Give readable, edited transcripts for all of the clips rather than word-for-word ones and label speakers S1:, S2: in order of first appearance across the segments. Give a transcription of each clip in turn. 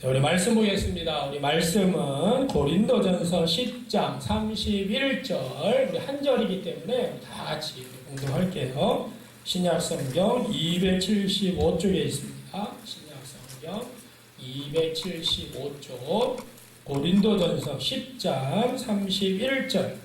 S1: 자, 우리 말씀 보겠습니다. 우리 말씀은 고린도전서 10장 31절, 우리 한 절이기 때문에 다 같이 공동할게요. 신약성경 275쪽에 있습니다. 신약성경 275쪽, 고린도전서 10장 31절.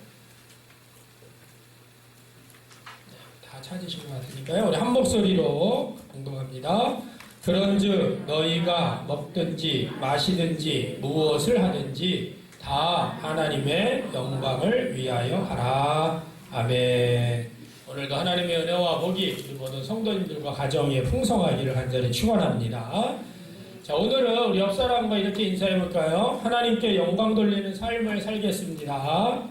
S1: 다 찾으신 것 같으니까요. 우리 한 목소리로 공동합니다. 그런즉 너희가 먹든지 마시든지 무엇을 하든지 다 하나님의 영광을 위하여 하라. 아멘. 오늘도 하나님의 은혜와 복이 우리 모든 성도님들과 가정에 풍성하기를 간절히 축원합니다. 자, 오늘은 우리 옆 사람과 이렇게 인사해 볼까요? 하나님께 영광 돌리는 삶을 살겠습니다.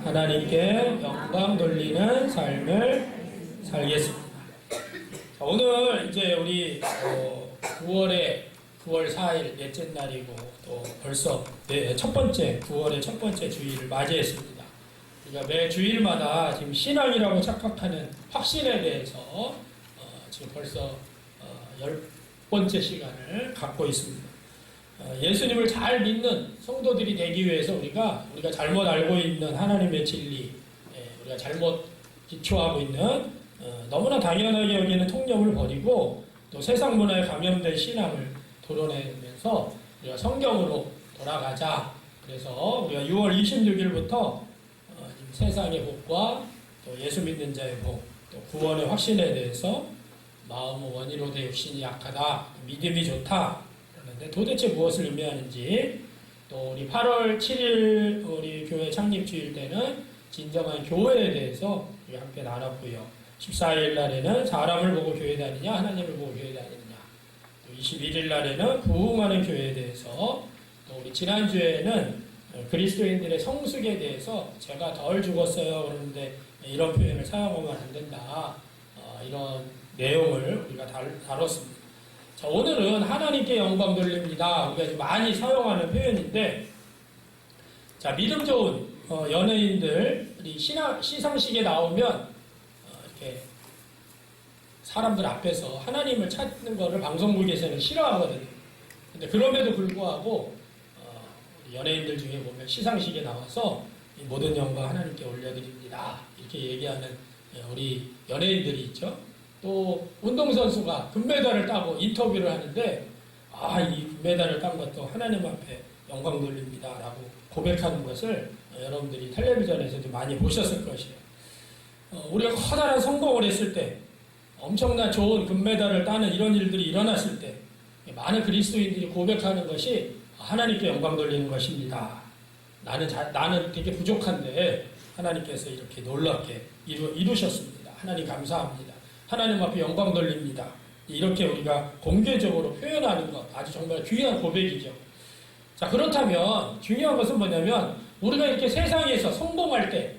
S1: 하나님께 영광 돌리는 삶을 살겠습니다. 자, 오늘 이제 우리 9월 4일 넷째 날이고 또 벌써 첫 번째 9월의 첫 번째 주일을 맞이했습니다. 우리가 매 주일마다 지금 신앙이라고 착각하는 확신에 대해서 지금 벌써 10번째 시간을 갖고 있습니다. 예수님을 잘 믿는 성도들이 되기 위해서 우리가 잘못 알고 있는 하나님의 진리, 우리가 잘못 기초하고 있는 너무나 당연하게 여기는 통념을 버리고 또 세상 문화에 감염된 신앙을 도려내면서 우리가 성경으로 돌아가자. 그래서 우리가 6월 26일부터 세상의 복과 또 예수 믿는 자의 복, 또 구원의 확신에 대해서 마음은 원이로 되 육신이 약하다, 믿음이 좋다. 그런데 도대체 무엇을 의미하는지, 또 우리 8월 7일 우리 교회 창립 주일 때는 진정한 교회에 대해서 우리 함께 나눴고요. 14일 날에는 사람을 보고 교회 다니냐, 하나님을 보고 교회 다니느냐. 또 21일 날에는 부흥하는 교회에 대해서, 또 우리 지난주에는 그리스도인들의 성숙에 대해서 제가 덜 죽었어요. 그런데 이런 표현을 사용하면 안 된다. 이런 내용을 우리가 다뤘습니다. 자, 오늘은 하나님께 영광 돌립니다. 우리가 지금 많이 사용하는 표현인데, 자, 믿음 좋은 연예인들이 시상식에 나오면 이렇게 사람들 앞에서 하나님을 찾는 것을 방송국에서는 싫어하거든요. 근데 그럼에도 불구하고 연예인들 중에 보면 시상식에 나와서 모든 영광 하나님께 올려드립니다. 이렇게 얘기하는 우리 연예인들이 있죠. 또 운동선수가 금메달을 따고 인터뷰를 하는데 이 금메달을 딴 것도 하나님 앞에 영광 돌립니다 라고 고백하는 것을 여러분들이 텔레비전에서도 많이 보셨을 것이에요. 우리가 커다란 성공을 했을 때, 엄청난 좋은 금메달을 따는 이런 일들이 일어났을 때 많은 그리스도인들이 고백하는 것이 하나님께 영광 돌리는 것입니다. 나는 되게 부족한데 하나님께서 이렇게 놀랍게 이루셨습니다. 하나님 감사합니다. 하나님 앞에 영광 돌립니다. 이렇게 우리가 공개적으로 표현하는 것, 아주 정말 귀한 고백이죠. 자, 그렇다면 중요한 것은 뭐냐면 우리가 이렇게 세상에서 성공할 때,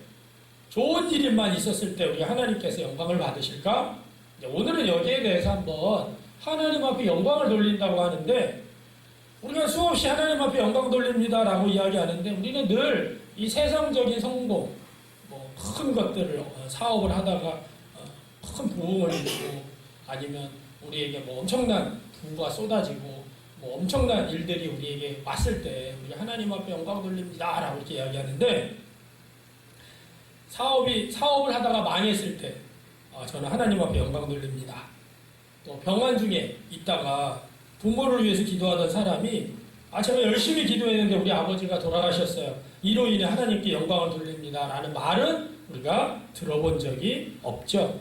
S1: 좋은 일만 있었을 때 우리가 하나님께서 영광을 받으실까? 오늘은 여기에 대해서 한번 하나님 앞에 영광을 돌린다고 하는데, 우리가 수없이 하나님 앞에 영광 돌립니다 라고 이야기하는데, 우리는 늘 이 세상적인 성공, 큰 것들을 사업을 하다가 큰 부흥을 이루고, 아니면 우리에게 엄청난 부가 쏟아지고 엄청난 일들이 우리에게 왔을 때 우리가 하나님 앞에 영광 돌립니다 라고 이렇게 이야기하는데, 사업을 하다가 망했을 때 저는 하나님 앞에 영광 돌립니다. 또 병환 중에 있다가 부모를 위해서 기도하던 사람이 제가 열심히 기도했는데 우리 아버지가 돌아가셨어요. 이로 인해 하나님께 영광을 돌립니다 라는 말은 우리가 들어본 적이 없죠.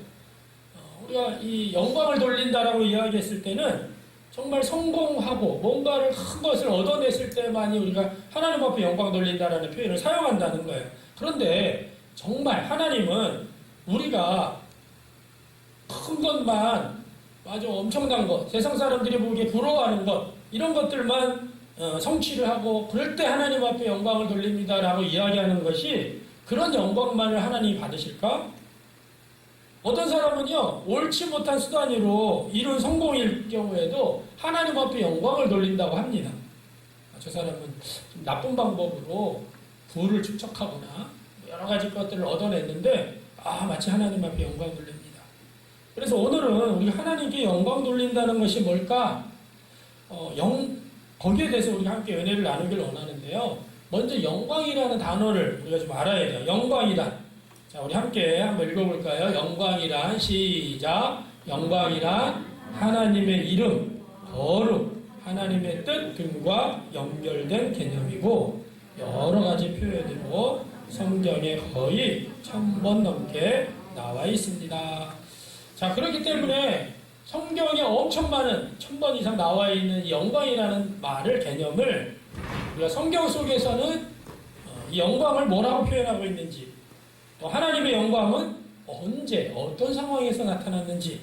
S1: 우리가 이 영광을 돌린다라고 이야기했을 때는 정말 성공하고 뭔가를 큰 것을 얻어냈을 때만이 우리가 하나님 앞에 영광 돌린다라는 표현을 사용한다는 거예요. 그런데 정말 하나님은 우리가 큰 것만, 아주 엄청난 것, 세상 사람들이 보기에 부러워하는 것, 이런 것들만 성취를 하고 그럴 때 하나님 앞에 영광을 돌립니다 라고 이야기하는 것이, 그런 영광만을 하나님이 받으실까? 어떤 사람은요, 옳지 못한 수단으로 이룬 성공일 경우에도 하나님 앞에 영광을 돌린다고 합니다. 저 사람은 좀 나쁜 방법으로 부를 축적하거나 여러 가지 것들을 얻어냈는데 마치 하나님 앞에 영광 돌립니다. 그래서 오늘은 우리 하나님께 영광 돌린다는 것이 뭘까? 거기에 대해서 우리가 함께 은혜를 나누길 원하는데요. 먼저 영광이라는 단어를 우리가 좀 알아야 돼요. 영광이란. 자, 우리 함께 한번 읽어볼까요? 영광이란, 시작. 영광이란 하나님의 이름, 거룩, 하나님의 뜻 등과 연결된 개념이고 여러 가지 표현으로 성경에 거의 1000번 넘게 나와 있습니다. 자, 그렇기 때문에 성경에 엄청 많은 1000번 이상 나와 있는 이 영광이라는 말을 개념을 우리가 성경 속에서는 이 영광을 뭐라고 표현하고 있는지 또 하나님의 영광은 언제 어떤 상황에서 나타났는지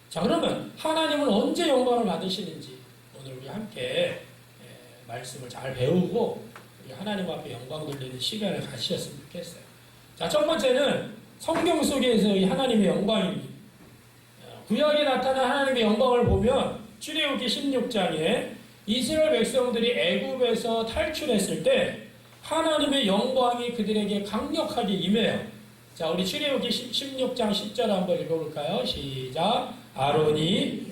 S1: 자 그러면 하나님은 언제 영광을 받으시는지 오늘 우리 함께 말씀을 잘 배우고 우리 하나님 앞에 영광 돌리는 시간을 가지셨으면 좋겠어요. 자, 첫 번째는 성경 속에서의 하나님의 영광입니다. 구약에 나타난 하나님의 영광을 보면 출애굽기 16장에 이스라엘 백성들이 애굽에서 탈출했을 때 하나님의 영광이 그들에게 강력하게 임해요. 자, 우리 출애굽기 16장 10절 한번 읽어볼까요? 시작. 아론이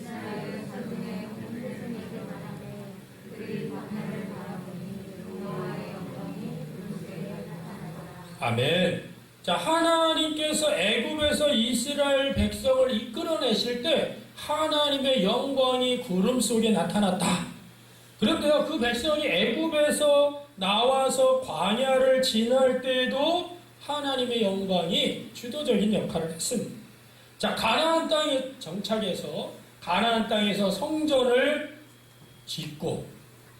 S1: 아멘. 자, 하나님께서 애굽에서 이스라엘 백성을 이끌어내실 때 하나님의 영광이 구름 속에 나타났다. 그런데요, 그 백성이 애굽에서 나와서 광야를 지날 때에도 하나님의 영광이 주도적인 역할을 했습니다. 자, 가나안 땅에 정착해서 가나안 땅에서 성전을 짓고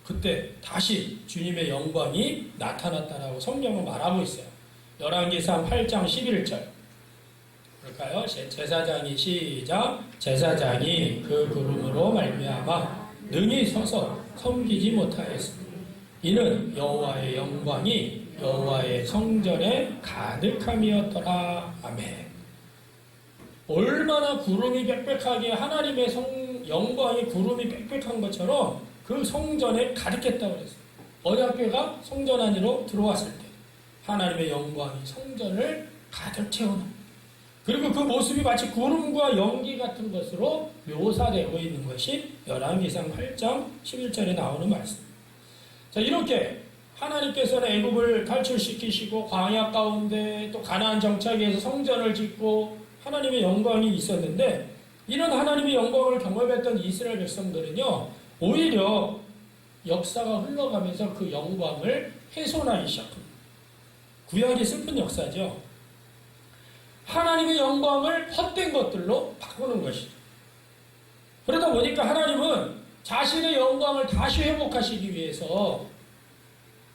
S1: 그때 다시 주님의 영광이 나타났다라고 성경은 말하고 있어요. 열왕기상 8장 11절 그럴까요? 제사장이 시작. 제사장이 그 구름으로 말미암아 능히 서서 섬기지 못하였습니다. 이는 여호와의 영광이 여호와의 성전에 가득함이었더라. 아멘. 얼마나 구름이 빽빽하게 하나님의 영광이 구름이 빽빽한 것처럼 그 성전에 가득했다고 그랬어요. 언약궤가 성전 안으로 들어왔을 때 하나님의 영광이 성전을 가득 채우는 그리고 그 모습이 마치 구름과 연기 같은 것으로 묘사되고 있는 것이 열왕기상 8장 11절에 나오는 말씀입니다. 자, 이렇게 하나님께서는 애굽을 탈출시키시고 광야 가운데 또 가나안 정착에서 성전을 짓고 하나님의 영광이 있었는데 이런 하나님의 영광을 경험했던 이스라엘 백성들은요 오히려 역사가 흘러가면서 그 영광을 훼손하기 시작합니다. 구약이 슬픈 역사죠. 하나님의 영광을 헛된 것들로 바꾸는 것이죠. 그러다 보니까 하나님은 자신의 영광을 다시 회복하시기 위해서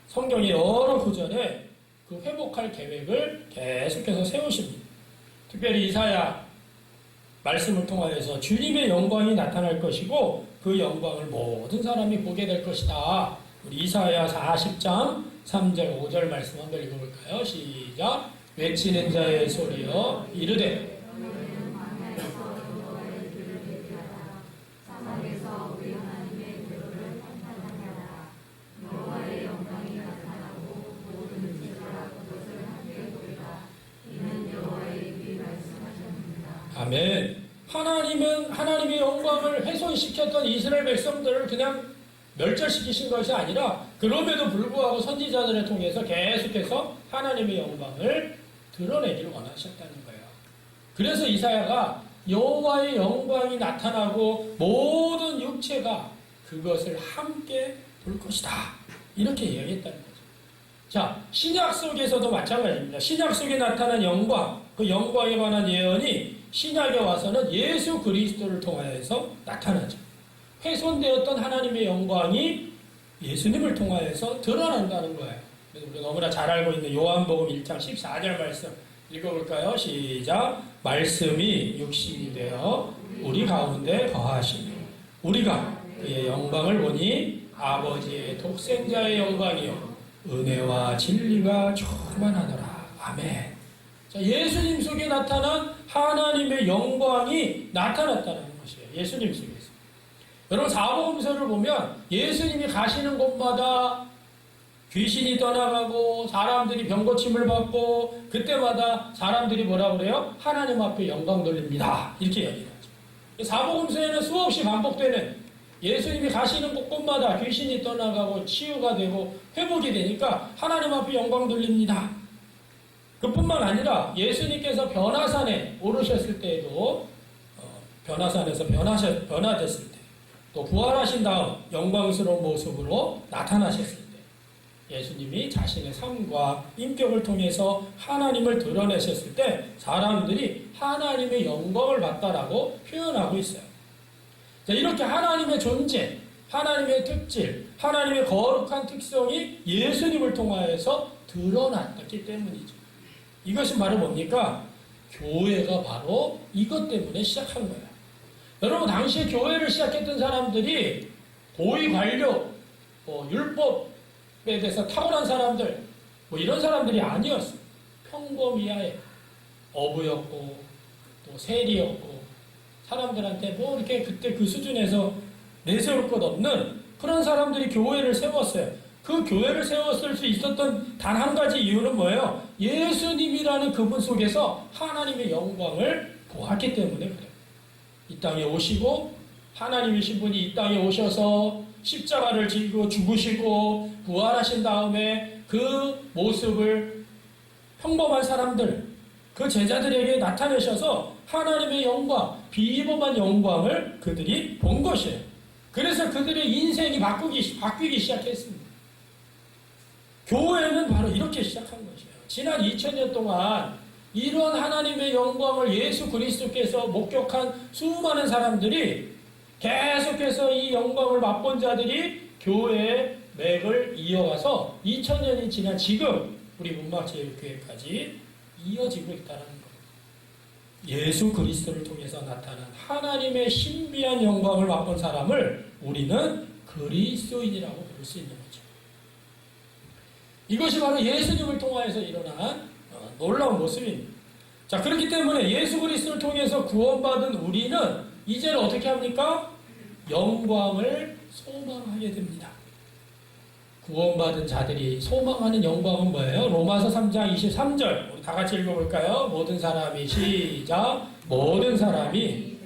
S1: 성경의 여러 구절에 그 회복할 계획을 계속해서 세우십니다. 특별히 이사야 말씀을 통하여서 주님의 영광이 나타날 것이고 그 영광을 모든 사람이 보게 될 것이다. 우리 이사야 40장 3절 5절 말씀 한번 읽어볼까요? 시작. 외치는 자의 소리여 이르되 아멘. 하나님은 하나님의 영광을 훼손시켰던 이스라엘 백성들을 그냥 멸절시키신 것이 아니라 그럼에도 불구하고 선지자들을 통해서 계속해서 하나님의 영광을 드러내기를 원하셨다는 거예요. 그래서 이사야가 여호와의 영광이 나타나고 모든 육체가 그것을 함께 볼 것이다. 이렇게 이야기했다는 거죠. 자, 신약 속에서도 마찬가지입니다. 신약 속에 나타난 영광, 그 영광에 관한 예언이 신약에 와서는 예수 그리스도를 통하여서 나타나죠. 훼손되었던 하나님의 영광이 예수님을 통하여서 드러난다는 거예요. 우리가 너무나 잘 알고 있는 요한복음 1장 14절 말씀 읽어볼까요? 시작. 말씀이 육신이 되어 우리 가운데 거하시니 우리가 그의 영광을 보니 아버지의 독생자의 영광이요 은혜와 진리가 충만하더라. 아멘. 자, 예수님 속에 나타난 하나님의 영광이 나타났다는 것이에요. 예수님 속에서. 여러분 사복음서를 보면 예수님이 가시는 곳마다 귀신이 떠나가고 사람들이 병고침을 받고 그때마다 사람들이 뭐라고 그래요? 하나님 앞에 영광 돌립니다. 이렇게 얘기하죠. 사복음서에는 수없이 반복되는 예수님이 가시는 곳곳마다 귀신이 떠나가고 치유가 되고 회복이 되니까 하나님 앞에 영광 돌립니다. 그뿐만 아니라 예수님께서 변화산에 오르셨을 때에도 변화산에서 변화됐을 때, 또 부활하신 다음 영광스러운 모습으로 나타나셨을 때, 예수님이 자신의 삶과 인격을 통해서 하나님을 드러내셨을 때 사람들이 하나님의 영광을 봤다라고 표현하고 있어요. 자, 이렇게 하나님의 존재, 하나님의 특질, 하나님의 거룩한 특성이 예수님을 통하여서 드러났기 때문이죠. 이것이 바로 뭡니까? 교회가 바로 이것 때문에 시작한 거예요. 여러분, 당시에 교회를 시작했던 사람들이 고위 관료, 율법에 대해서 탁월한 사람들, 이런 사람들이 아니었어요. 평범이하에 어부였고, 또 세리였고, 사람들한테 이렇게 그때 그 수준에서 내세울 것 없는 그런 사람들이 교회를 세웠어요. 그 교회를 세웠을 수 있었던 단 한 가지 이유는 뭐예요? 예수님이라는 그분 속에서 하나님의 영광을 보았기 때문에 그래요. 이 땅에 오시고 하나님이신 분이 이 땅에 오셔서 십자가를 지고 죽으시고 부활하신 다음에 그 모습을 평범한 사람들, 그 제자들에게 나타내셔서 하나님의 영광, 비범한 영광을 그들이 본 것이에요. 그래서 그들의 인생이 바뀌기 시작했습니다. 교회는 바로 이렇게 시작한 것이에요. 지난 2000년 동안 이런 하나님의 영광을 예수 그리스도께서 목격한 수많은 사람들이 계속해서 이 영광을 맛본 자들이 교회의 맥을 이어가서 2000년이 지난 지금 우리 문막제일교회까지 이어지고 있다는 겁니다. 예수 그리스도를 통해서 나타난 하나님의 신비한 영광을 맛본 사람을 우리는 그리스도인이라고 부를 수 있는 거죠. 이것이 바로 예수님을 통하여서 일어난 놀라운 모습입니다. 자, 그렇기 때문에 예수 그리스도를 통해서 구원받은 우리는 이제는 어떻게 합니까? 영광을 소망하게 됩니다. 구원받은 자들이 소망하는 영광은 뭐예요? 로마서 3장 23절 우리 다 같이 읽어볼까요? 모든 사람이 시작. 모든 사람이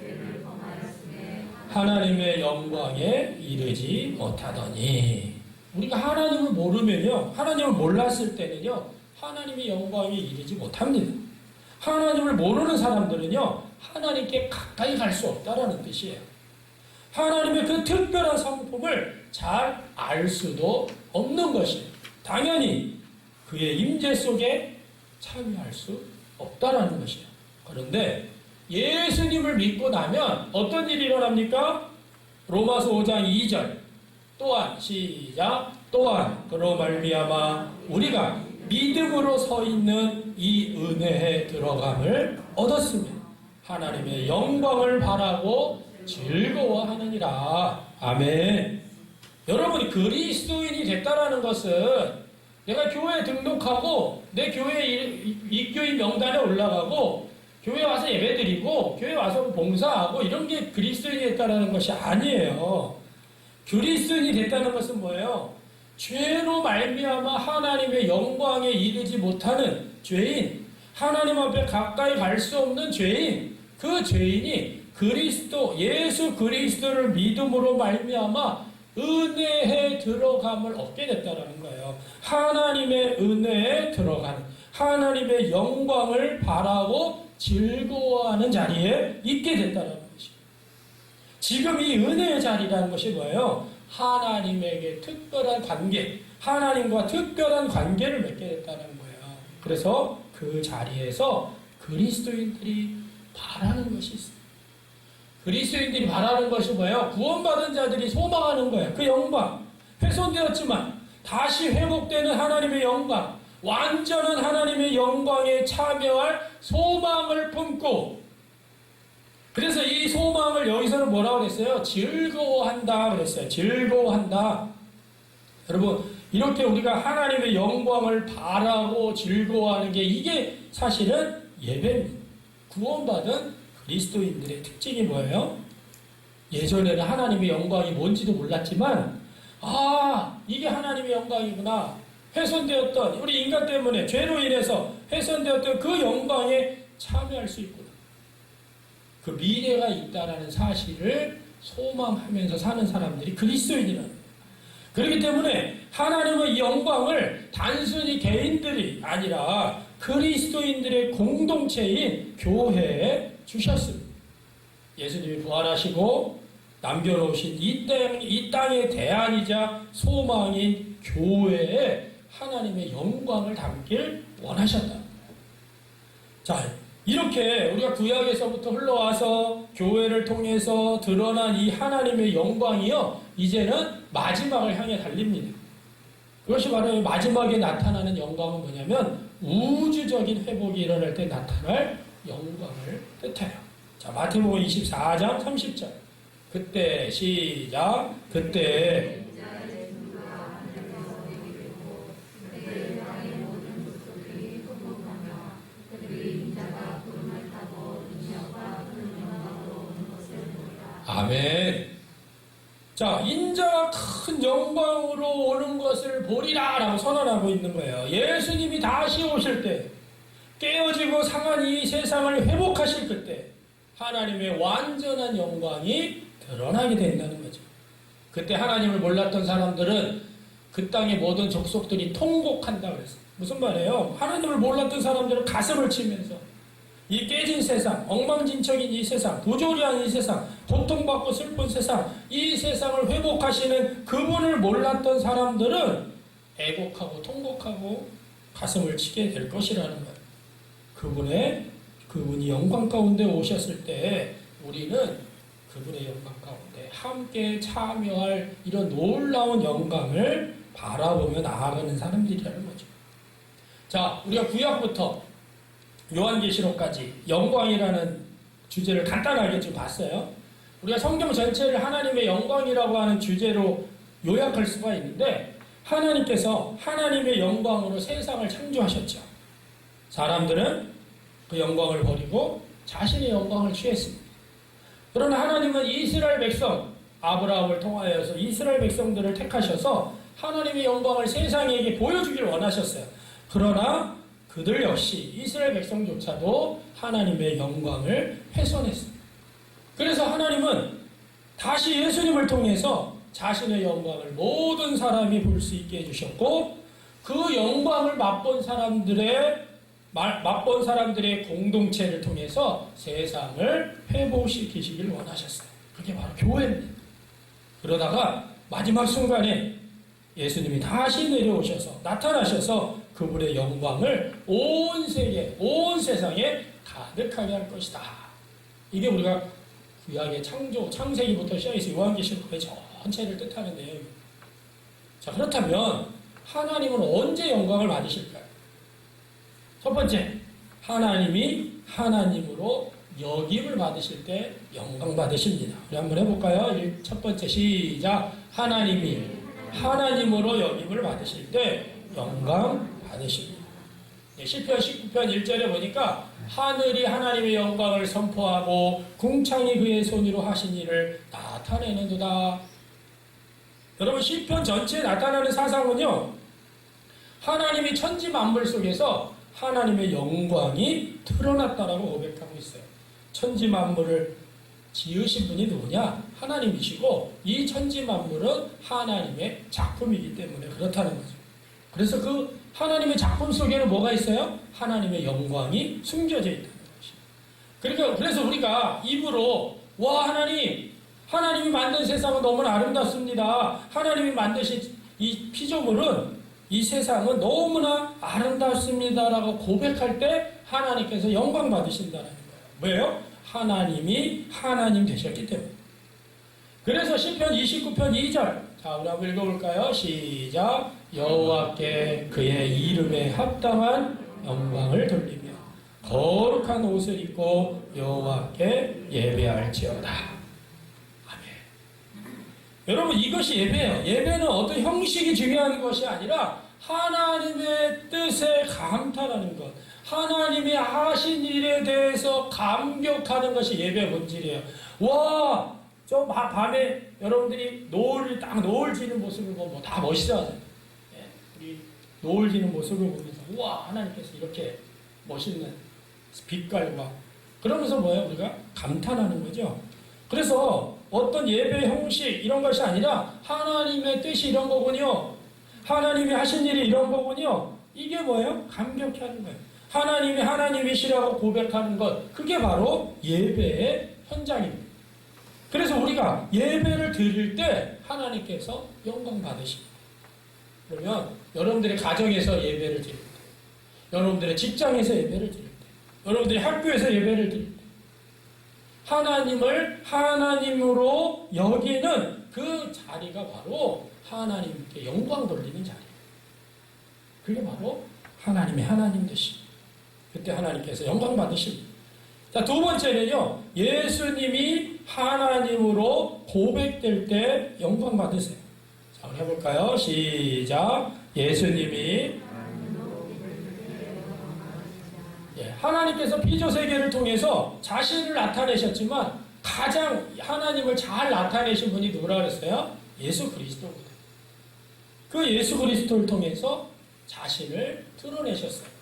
S1: 하나님의 영광에 이르지 못하더니. 우리가 하나님을 모르면요, 하나님을 몰랐을 때는요, 하나님의 영광에 이르지 못합니다. 하나님을 모르는 사람들은요, 하나님께 가까이 갈 수 없다라는 뜻이에요. 하나님의 그 특별한 성품을 잘 알 수도 없는 것이에요. 당연히 그의 임재 속에 참여할 수 없다라는 것이에요. 그런데 예수님을 믿고 나면 어떤 일이 일어납니까? 로마서 5장 2절 또한 시작. 또한 그로 말미암아 우리가 믿음으로 서 있는 이 은혜에 들어감을 얻었습니다. 하나님의 영광을 바라고 즐거워하느니라. 아멘. 여러분이 그리스도인이 됐다라는 것은 내가 교회에 등록하고 내 교회 입교인 명단에 올라가고 교회 와서 예배드리고 교회 와서 봉사하고 이런 게 그리스도인이 됐다라는 것이 아니에요. 그리스도인이 됐다는 것은 뭐예요? 죄로 말미암아 하나님의 영광에 이르지 못하는 죄인, 하나님 앞에 가까이 갈 수 없는 죄인, 그 죄인이 예수 그리스도를 믿음으로 말미암아 은혜에 들어감을 얻게 됐다는 거예요. 하나님의 은혜에 들어가는, 하나님의 영광을 바라고 즐거워하는 자리에 있게 됐다는 것이에요. 지금 이 은혜의 자리라는 것이 뭐예요? 하나님에게 특별한 관계, 하나님과 특별한 관계를 맺게 됐다는 거예요. 그래서 그 자리에서 그리스도인들이 바라는 것이 있습니다. 그리스도인들이 바라는 것이 뭐예요? 구원받은 자들이 소망하는 거예요. 그 영광, 훼손되었지만 다시 회복되는 하나님의 영광, 완전한 하나님의 영광에 참여할 소망을 품고, 그래서 이 소망을 여기서는 뭐라고 그랬어요? 즐거워한다 그랬어요. 즐거워한다. 여러분, 이렇게 우리가 하나님의 영광을 바라고 즐거워하는 게 이게 사실은 예배입니다. 구원받은 그리스도인들의 특징이 뭐예요? 예전에는 하나님의 영광이 뭔지도 몰랐지만 이게 하나님의 영광이구나. 훼손되었던, 우리 인간 때문에 죄로 인해서 훼손되었던 그 영광에 참여할 수 있구나. 그 미래가 있다라는 사실을 소망하면서 사는 사람들이 그리스도인이라는 거예요. 그렇기 때문에 하나님은 이 영광을 단순히 개인들이 아니라 그리스도인들의 공동체인 교회에 주셨습니다. 예수님이 부활하시고 남겨놓으신 이 땅의 대안이자 소망인 교회에 하나님의 영광을 담길 원하셨다. 자, 이렇게 우리가 구약에서부터 흘러와서 교회를 통해서 드러난 이 하나님의 영광이요, 이제는 마지막을 향해 달립니다. 그것이 바로 마지막에 나타나는 영광은 뭐냐면 우주적인 회복이 일어날 때 나타날 영광을 뜻해요. 자, 마태복음 24장 30절. 그때 시작. 그때 아멘. 자, 인자가 큰 영광으로 오는 것을 보리라 라고 선언하고 있는 거예요. 예수님이 다시 오실 때 깨어지고 상한 이 세상을 회복하실 그때 하나님의 완전한 영광이 드러나게 된다는 거죠. 그때 하나님을 몰랐던 사람들은 그 땅의 모든 족속들이 통곡한다 그랬어요. 무슨 말이에요? 하나님을 몰랐던 사람들은 가슴을 치면서 이 깨진 세상, 엉망진창인 이 세상, 부조리한 이 세상, 고통받고 슬픈 세상, 이 세상을 회복하시는 그분을 몰랐던 사람들은 애곡하고 통곡하고 가슴을 치게 될 것이라는 거예요. 그분이 영광 가운데 오셨을 때 우리는 그분의 영광 가운데 함께 참여할 이런 놀라운 영광을 바라보며 나아가는 사람들이라는 거죠. 자, 우리가 구약부터 요한계시록까지 영광이라는 주제를 간단하게 좀 봤어요. 우리가 성경 전체를 하나님의 영광이라고 하는 주제로 요약할 수가 있는데 하나님께서 하나님의 영광으로 세상을 창조하셨죠. 사람들은 그 영광을 버리고 자신의 영광을 취했습니다. 그러나 하나님은 이스라엘 백성, 아브라함을 통하여서 이스라엘 백성들을 택하셔서 하나님의 영광을 세상에게 보여주기를 원하셨어요. 그러나 그들 역시 이스라엘 백성조차도 하나님의 영광을 훼손했습니다. 그래서 하나님은 다시 예수님을 통해서 자신의 영광을 모든 사람이 볼 수 있게 해주셨고 그 영광을 맛본 사람들의 공동체를 통해서 세상을 회복시키시길 원하셨어요. 그게 바로 교회입니다. 그러다가 마지막 순간에 예수님이 다시 내려오셔서 나타나셔서 그분의 영광을 온 세계, 온 세상에 가득하게 할 것이다. 이게 우리가 구약의 창세기부터 시작해서 요한계시록의 전체를 뜻하는 내용입니다. 자, 그렇다면 하나님은 언제 영광을 받으실까요? 첫 번째, 하나님이 하나님으로 역임을 받으실 때 영광 받으십니다. 우리 한번 해볼까요? 첫 번째 시작. 하나님이 하나님으로 역임을 받으실 때 영광 받으십니다. 시편 19편 1절에 보니까 하늘이 하나님의 영광을 선포하고 궁창이 그의 손으로 하신 일을 나타내는도다. 여러분, 시편 전체에 나타나는 사상은요, 하나님이 천지 만물 속에서 하나님의 영광이 드러났다라고 고백하고 있어요. 천지 만물을 지으신 분이 누구냐? 하나님이시고 이 천지 만물은 하나님의 작품이기 때문에 그렇다는 거죠. 그래서 그 하나님의 작품 속에는 뭐가 있어요? 하나님의 영광이 숨겨져 있다는 것이죠. 그래서 우리가 입으로 와, 하나님이 만든 세상은 너무나 아름답습니다. 하나님이 만드신 이 피조물은, 이 세상은 너무나 아름답습니다라고 고백할 때 하나님께서 영광 받으신다는 거예요. 왜요? 하나님이 하나님 되셨기 때문에. 그래서 시편 29편 2절, 자, 우리 한번 읽어볼까요? 시작. 여호와께 그의 이름에 합당한 영광을 돌리며 거룩한 옷을 입고 여호와께 예배할지어다. 아멘. 여러분, 이것이 예배예요. 예배는 어떤 형식이 중요한 것이 아니라 하나님의 뜻에 감탄하는 것, 하나님이 하신 일에 대해서 감격하는 것이 예배의 본질이에요. 와, 저 밤에 여러분들이 노을 지는 모습을 보면 다 멋있어하잖아요. 우리 노을 지는 모습을 보면서 우와, 하나님께서 이렇게 멋있는 빛깔과 그러면서 뭐예요? 우리가 감탄하는 거죠. 그래서 어떤 예배 형식 이런 것이 아니라 하나님의 뜻이 이런 거군요. 하나님이 하신 일이 이런 거군요. 이게 뭐예요? 감격해 하는 거예요. 하나님이 하나님이시라고 고백하는 것, 그게 바로 예배의 현장입니다. 그래서 우리가 예배를 드릴 때 하나님께서 영광 받으십니다. 그러면 여러분들의 가정에서 예배를 드릴 때, 여러분들의 직장에서 예배를 드릴 때, 여러분들의 학교에서 예배를 드릴 때, 하나님을 하나님으로 여기는 그 자리가 바로 하나님께 영광 돌리는 자리예요. 그게 바로 하나님의 하나님 되십니다. 그때 하나님께서 영광 받으십니다. 자, 두 번째는요, 예수님이 하나님으로 고백될 때 영광 받으세요. 자, 우리 해볼까요? 시작. 예수님이 하나님께서 피조세계를 통해서 자신을 나타내셨지만 가장 하나님을 잘 나타내신 분이 누구라 그랬어요? 예수 그리스도거든요. 그 예수 그리스도를 통해서 자신을 드러내셨어요.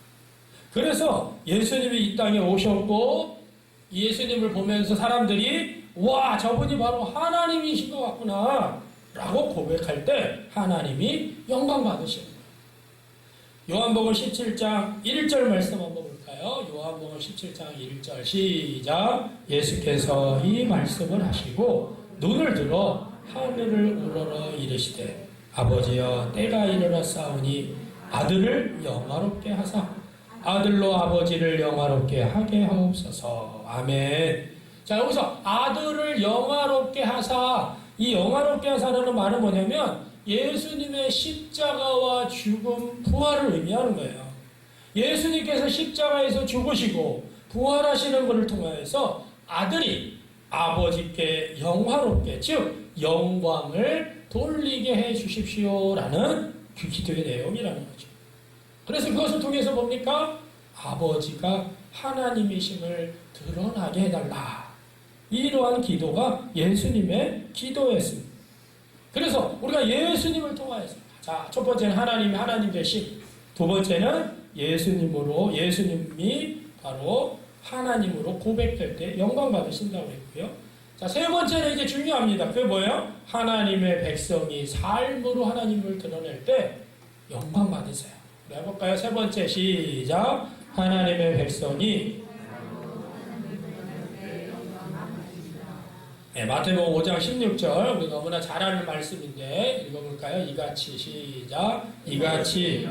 S1: 그래서 예수님이 이 땅에 오셨고 예수님을 보면서 사람들이 와, 저분이 바로 하나님이신 것 같구나 라고 고백할 때 하나님이 영광 받으십니다. 요한복음 17장 1절 말씀 한번 볼까요? 요한복음 17장 1절 시작. 예수께서 이 말씀을 하시고 눈을 들어 하늘을 우러러 이르시되 아버지여 때가 이르렀사오니 아들을 영화롭게 하사 아들로 아버지를 영화롭게 하게 하옵소서. 아멘. 자, 여기서 아들을 영화롭게 하사, 이 영화롭게 하사라는 말은 뭐냐면 예수님의 십자가와 죽음, 부활을 의미하는 거예요. 예수님께서 십자가에서 죽으시고 부활하시는 것을 통하여서 아들이 아버지께 영화롭게, 즉 영광을 돌리게 해 주십시오라는 그 기도의 내용이라는 거죠. 그래서 그것을 통해서 뭡니까? 아버지가 하나님이심을 드러나게 해달라. 이러한 기도가 예수님의 기도였습니다. 그래서 우리가 예수님을 통하여서, 자, 첫 번째는 하나님이 하나님 되심, 두 번째는 예수님이 바로 하나님으로 고백될 때 영광 받으신다고 했고요. 자, 세 번째는 이제 중요합니다. 그게 뭐예요? 하나님의 백성이 삶으로 하나님을 드러낼 때 영광 받으세요. 우리 해볼까요? 세 번째 시작. 하나님의 백성이 마태복음 5장 16절 우리 너무나 잘 아는 말씀인데 읽어볼까요? 이같이 시작. 이같이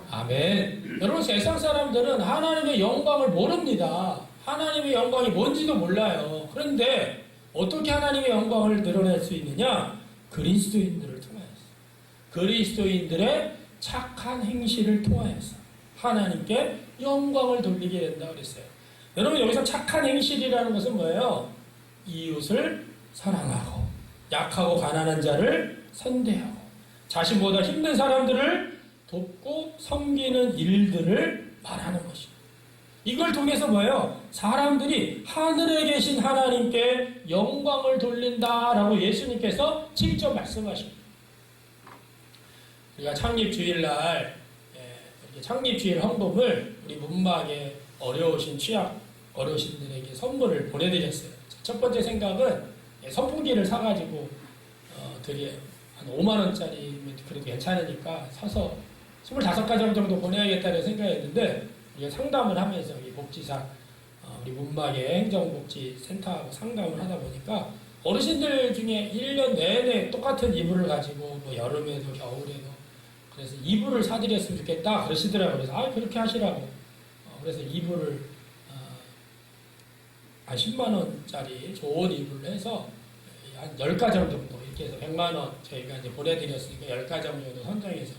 S1: 아멘. 여러분, 세상 사람들은 하나님의 영광을 모릅니다. 하나님의 영광이 뭔지도 몰라요. 그런데 어떻게 하나님의 영광을 드러낼 수 있느냐? 그리스도인들을 통하여서, 그리스도인들의 착한 행실을 통하여서 하나님께 영광을 돌리게 된다 그랬어요. 여러분, 여기서 착한 행실이라는 것은 뭐예요? 이웃을 사랑하고 약하고 가난한 자를 선대하고 자신보다 힘든 사람들을 돕고 섬기는 일들을 말하는 것입니다. 이걸 통해서 뭐예요? 사람들이 하늘에 계신 하나님께 영광을 돌린다라고 예수님께서 직접 말씀하십니다. 우리가 창립주일날 창립주일 헌금을 우리 문막에 어려우신 어르신들에게 선물을 보내드렸어요. 첫 번째 생각은 선풍기를 사가지고 되게 한 5만원짜리 그래도 괜찮으니까 사서 25가정 정도 보내야겠다는 생각이었는데 우리가 상담을 하면서 우리 복지사 우리 문막의 행정복지센터하고 상담을 하다 보니까 어르신들 중에 1년 내내 똑같은 이불을 가지고 뭐 여름에도 겨울에도 그래서 이불을 사드렸으면 좋겠다 그러시더라고요. 그래서 그렇게 하시라고 그래서 이불을 한 10만원짜리 좋은 이불을 해서 한 10가정 정도 이렇게 해서 100만원 저희가 이제 보내드렸으니까 10가정 정도 선정해서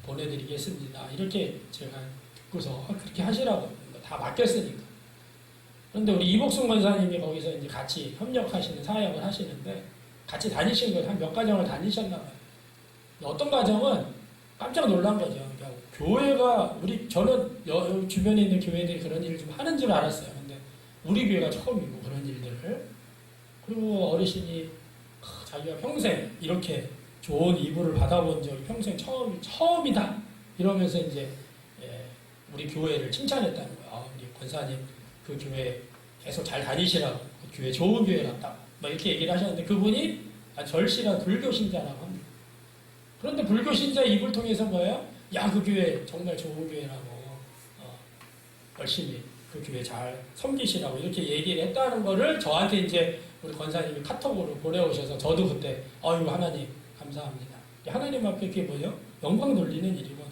S1: 보내드리겠습니다. 이렇게 제가 듣고서 그렇게 하시라고 다 맡겼으니까. 그런데 우리 이복순 권사님이 거기서 이제 같이 협력하시는 사역을 하시는데 같이 다니신 거예요. 한 몇 가정을 다니셨나 봐요. 어떤 가정은 깜짝 놀란 거죠. 그러니까 교회가 저는 주변에 있는 교회들이 그런 일을 좀 하는 줄 알았어요. 근데 우리 교회가 처음이고 그런 일들을. 그리고 어르신이 자기가 평생 이렇게 좋은 이불을 받아본 적이 평생 처음이다. 이러면서 이제 우리 교회를 칭찬했다는 거야. 우리 권사님 그 교회 계속 잘 다니시라고, 그 교회 좋은 교회랍다, 뭐 이렇게 얘기를 하셨는데 그분이 절실한 불교 신자라고 합니다. 그런데 불교 신자 입을 통해서 뭐예요? 야, 그 교회 정말 좋은 교회라고, 열심히 그 교회 잘 섬기시라고 이렇게 얘기를 했다는 거를 저한테 이제 우리 권사님이 카톡으로 보내오셔서 저도 그때 아유 하나님 감사합니다. 하나님 앞에 그게 뭐예요? 영광 돌리는 일이거든요.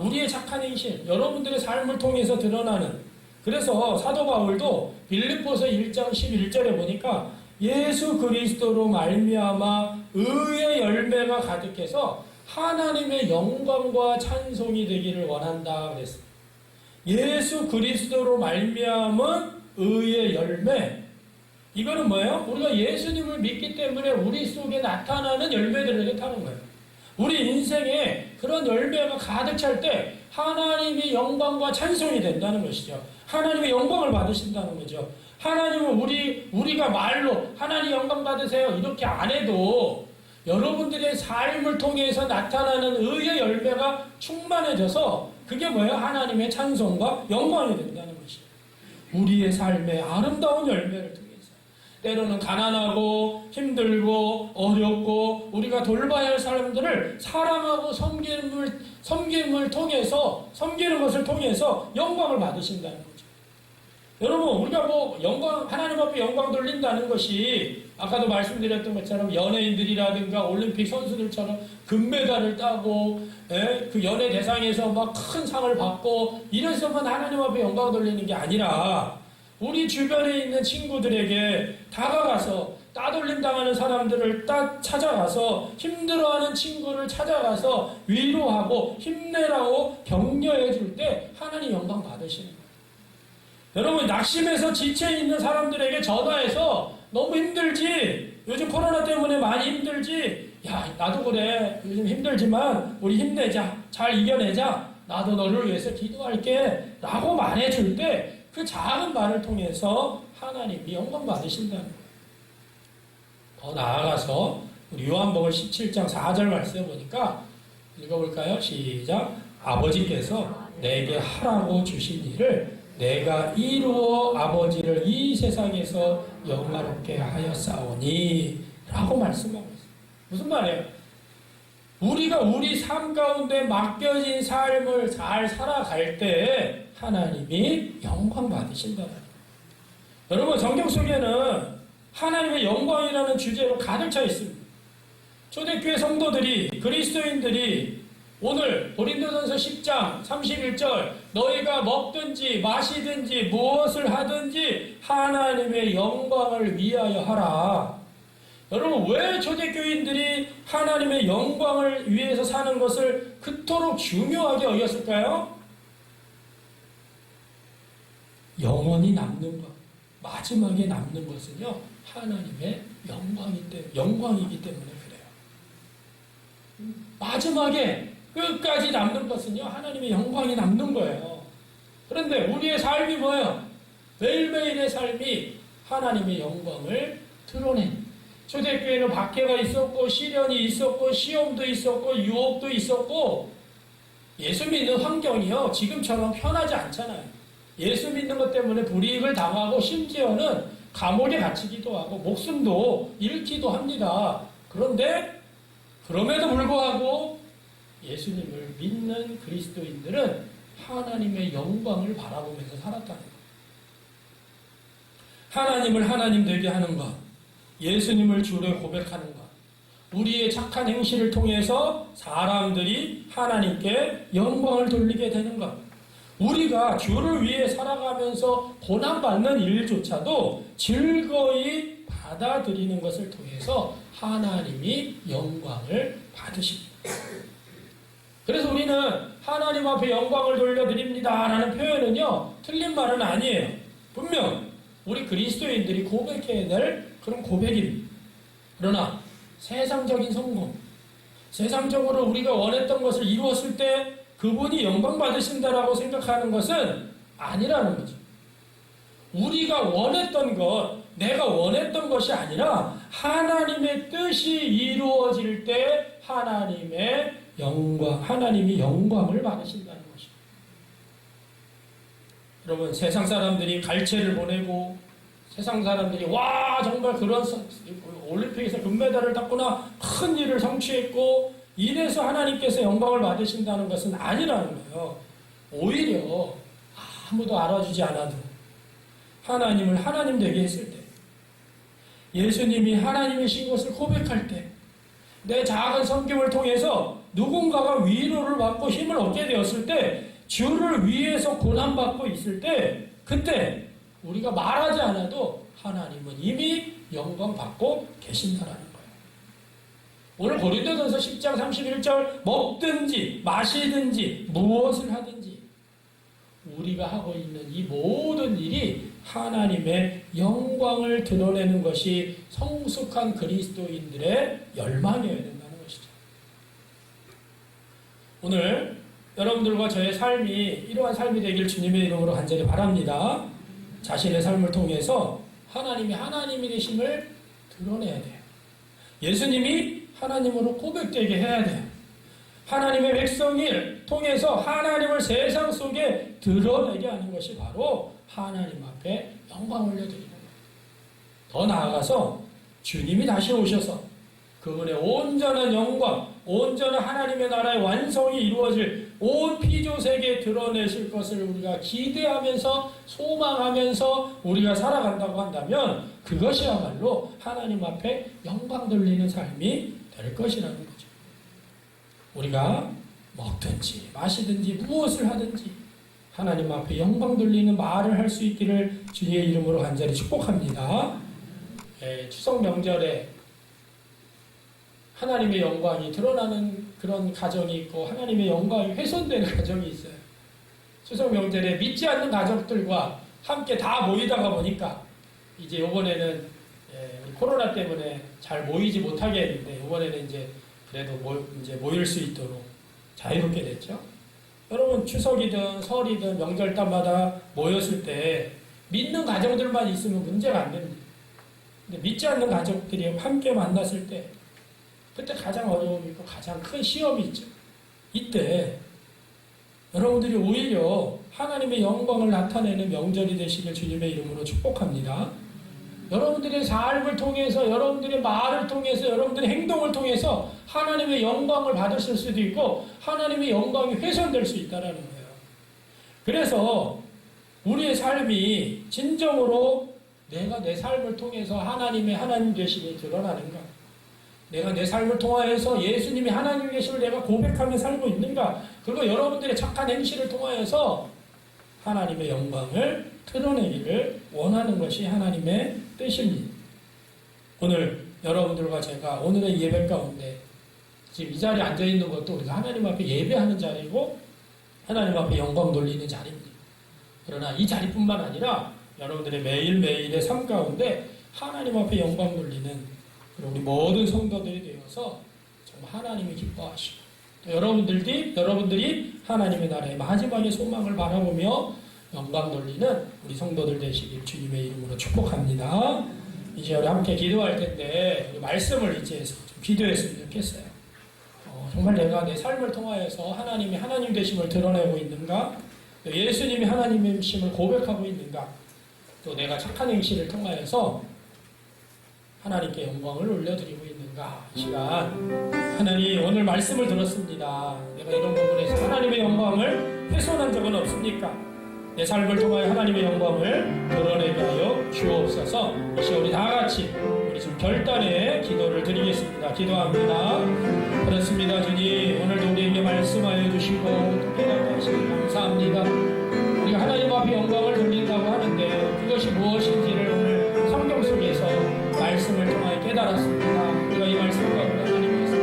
S1: 우리의 착한 행실, 여러분들의 삶을 통해서 드러나는, 그래서 사도 바울도 빌립보서 1장 11절에 보니까 예수 그리스도로 말미암아 의의 열매가 가득해서 하나님의 영광과 찬송이 되기를 원한다 그랬어요. 예수 그리스도로 말미암은 의의 열매, 이거는 뭐예요? 우리가 예수님을 믿기 때문에 우리 속에 나타나는 열매들을 뜻하는 거예요. 우리 인생에 그런 열매가 가득 찰 때 하나님의 영광과 찬송이 된다는 것이죠. 하나님의 영광을 받으신다는 거죠. 하나님은 우리가 말로 하나님 영광 받으세요 이렇게 안 해도 여러분들의 삶을 통해서 나타나는 의의 열매가 충만해져서 그게 뭐예요? 하나님의 찬송과 영광이 된다는 것이에요. 우리의 삶의 아름다운 열매를 통해서 때로는 가난하고 힘들고 어렵고 우리가 돌봐야 할 사람들을 사랑하고 섬김을 통해서, 섬기는 것을 통해서 영광을 받으신다는 거죠. 여러분, 우리가 하나님 앞에 영광 돌린다는 것이 아까도 말씀드렸던 것처럼 연예인들이라든가 올림픽 선수들처럼 금메달을 따고, 그 연예 대상에서 막 큰 상을 받고 이래서만 하나님 앞에 영광 돌리는 게 아니라 우리 주변에 있는 친구들에게 다가가서 따돌림 당하는 사람들을 찾아가서 힘들어하는 친구를 찾아가서 위로하고 힘내라고 격려해 줄 때 하나님 영광 받으시는 거예요. 여러분, 낙심해서 지쳐 있는 사람들에게 전화해서 너무 힘들지? 요즘 코로나 때문에 많이 힘들지? 야, 나도 그래. 요즘 힘들지만 우리 힘내자. 잘 이겨내자. 나도 너를 위해서 기도할게. 라고 말해줄 때 그 작은 말을 통해서 하나님이 영광 받으신다는 거예요. 더 나아가서 우리 요한복음 17장 4절 말씀해 보니까 읽어볼까요? 시작. 아버지께서 내게 하라고 주신 일을 내가 이루어 아버지를 이 세상에서 영화롭게 하였사오니 라고 말씀하고 있어요. 무슨 말이에요? 우리가 우리 삶 가운데 맡겨진 삶을 잘 살아갈 때 하나님이 영광 받으신다는 거예요. 여러분, 성경 속에는 하나님의 영광이라는 주제로 가득 차 있습니다. 초대교회 성도들이, 그리스도인들이 오늘 고린도전서 10장 31절 너희가 먹든지 마시든지 무엇을 하든지 하나님의 영광을 위하여 하라. 여러분, 왜 초대교인들이 하나님의 영광을 위해서 사는 것을 그토록 중요하게 여겼을까요? 영원히 남는 것, 마지막에 남는 것은요, 하나님의 영광이기 때문에 그래요. 마지막에 끝까지 남는 것은요, 하나님의 영광이 남는 거예요. 그런데 우리의 삶이 뭐예요? 매일매일의 삶이 하나님의 영광을 드러낸, 초대교회는 박해가 있었고 시련이 있었고 시험도 있었고 유혹도 있었고 예수 믿는 환경이요, 지금처럼 편하지 않잖아요. 예수 믿는 것 때문에 불이익을 당하고 심지어는 감옥에 갇히기도 하고 목숨도 잃기도 합니다. 그런데 그럼에도 불구하고 예수님을 믿는 그리스도인들은 하나님의 영광을 바라보면서 살았다는 것. 하나님을 하나님 되게 하는 것, 예수님을 주로 고백하는 것, 우리의 착한 행실을 통해서 사람들이 하나님께 영광을 돌리게 되는 것, 우리가 주를 위해 살아가면서 고난받는 일조차도 즐거이 받아들이는 것을 통해서 하나님이 영광을 받으십니다. 그래서 우리는 하나님 앞에 영광을 돌려드립니다 라는 표현은요, 틀린 말은 아니에요. 분명 우리 그리스도인들이 고백해야 될 그런 고백입니다. 그러나 세상적인 성공, 세상적으로 우리가 원했던 것을 이루었을 때 그분이 영광 받으신다라고 생각하는 것은 아니라는 거죠. 우리가 원했던 것, 내가 원했던 것이 아니라 하나님의 뜻이 이루어질 때 하나님이 영광을 받으신다는 것입니다. 그러면 세상 사람들이 갈채를 보내고 세상 사람들이 와 정말 그런 올림픽에서 금메달을 땄구나 큰 일을 성취했고 이래서 하나님께서 영광을 받으신다는 것은 아니라는 거예요. 오히려 아무도 알아주지 않아도 하나님을 하나님 되게 했을 때 예수님이 하나님이신 것을 고백할 때 내 작은 섬김을 통해서 누군가가 위로를 받고 힘을 얻게 되었을 때 주를 위해서 고난받고 있을 때 그때 우리가 말하지 않아도 하나님은 이미 영광 받고 계신다라는 거예요. 오늘 고린도전서 10장 31절 먹든지 마시든지 무엇을 하든지 우리가 하고 있는 이 모든 일이 하나님의 영광을 드러내는 것이 성숙한 그리스도인들의 열망이어야 된다는 것이죠. 오늘 여러분들과 저의 삶이 이러한 삶이 되길 주님의 이름으로 간절히 바랍니다. 자신의 삶을 통해서 하나님이 하나님이 되심을 드러내야 돼요. 예수님이 하나님으로 고백되게 해야 돼요. 하나님의 백성을 통해서 하나님을 세상 속에 드러내게 하는 것이 바로 하나님 앞에 영광을 올려드리는 거예요. 더 나아가서 주님이 다시 오셔서 그분의 온전한 영광, 온전한 하나님의 나라의 완성이 이루어질 온 피조세계에 드러내실 것을 우리가 기대하면서 소망하면서 우리가 살아간다고 한다면 그것이야말로 하나님 앞에 영광 돌리는 삶이 될 것이라는 거죠. 우리가 먹든지 마시든지 무엇을 하든지 하나님 앞에 영광 돌리는 말을 할 수 있기를 주님의 이름으로 간절히 축복합니다. 추석 명절에 하나님의 영광이 드러나는 그런 가정이 있고 하나님의 영광이 훼손되는 가정이 있어요. 추석 명절에 믿지 않는 가족들과 함께 다 모이다가 보니까 이제 이번에는 코로나 때문에 잘 모이지 못하게 했는데 이번에는 이제 그래도 이제 모일 수 있도록 자유롭게 됐죠. 여러분 추석이든 설이든 명절 때마다 모였을 때 믿는 가정들만 있으면 문제가 안 됩니다. 근데 믿지 않는 가족들이 함께 만났을 때 그때 가장 어려움이 있고 가장 큰 시험이 있죠. 이때 여러분들이 오히려 하나님의 영광을 나타내는 명절이 되시길 주님의 이름으로 축복합니다. 여러분들의 삶을 통해서 여러분들의 말을 통해서 여러분들의 행동을 통해서 하나님의 영광을 받으실 수도 있고 하나님의 영광이 훼손될 수 있다는 거예요. 그래서 우리의 삶이 진정으로 내가 내 삶을 통해서 하나님의 하나님 되심이 드러나는가? 내가 내 삶을 통하여서 예수님이 하나님 계심을 내가 고백하며 살고 있는가? 그리고 여러분들의 착한 행실을 통하여서 하나님의 영광을 드러내기를 원하는 것이 하나님의 뜻입니다. 오늘 여러분들과 제가 오늘의 예배 가운데 지금 이 자리에 앉아있는 것도 우리가 하나님 앞에 예배하는 자리고 하나님 앞에 영광 돌리는 자리입니다. 그러나 이 자리뿐만 아니라 여러분들의 매일매일의 삶 가운데 하나님 앞에 영광 돌리는 우리 모든 성도들이 되어서 정말 하나님이 기뻐하시고 또 여러분들이 하나님의 나라의 마지막의 소망을 바라보며 영광 돌리는 우리 성도들 되시길 주님의 이름으로 축복합니다. 이제 우리 함께 기도할 텐데 우리 말씀을 이제 좀 기도했으면 좋겠어요. 정말 내가 내 삶을 통하여서 하나님이 하나님 되심을 드러내고 있는가? 예수님이 하나님이심을 고백하고 있는가? 또 내가 착한 행실을 통하여서 하나님께 영광을 올려드리고 있는가? 이 시간 하나님 오늘 말씀을 들었습니다. 내가 이런 부분에서 하나님의 영광을 훼손한 적은 없습니까? 내 삶을 통하여 하나님의 영광을 드러내게 하여 주옵소서. 이 시간 우리 다 같이 우리 지금 결단의 기도를 드리겠습니다. 기도합니다. 그렇습니다. 주님 오늘도 우리에게 말씀하여 주시고 또 깨닫게 하시니 감사합니다. 우리가 하나님 앞에 영광을 돌린다고 하는데 그것이 무엇인지를 오늘 성경 속에서 말씀을 통하여 깨달았습니다. 우리가 이 말씀 가운데 하나님의 말씀을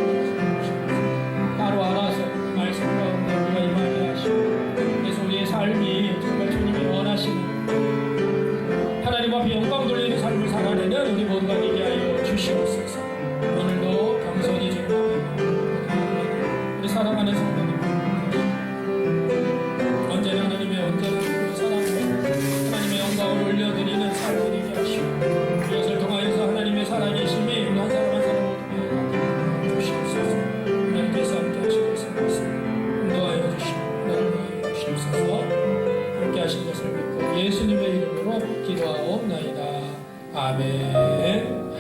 S1: 주시옵소서. 따로 알아서 말씀 가운데 우리가 임하게 하시고 그래서 우리의 삶이 정말 주님이 원하시는 하나님 앞에 영광 돌리는 삶을 살아내는 우리 모두가 되게 하여 주시옵소서. 오늘도 겸손히 주님을 우리 사랑하는 성도님 언제나 하나님의 온전한 사랑으로 하나님의 영광을 올려드리는 삶이 되게 하시고 이것을 통하여서 하나님의 살아계심이 우리 한 사람 한 사람 모두에게 주시옵소서. 하나님께서 함께 하시고 있습니다. 인도하여 주시고 하나님 주시옵소서. 함께 하신 것을 믿고 예수님의 이름으로 기도하옵나이다. 아멘.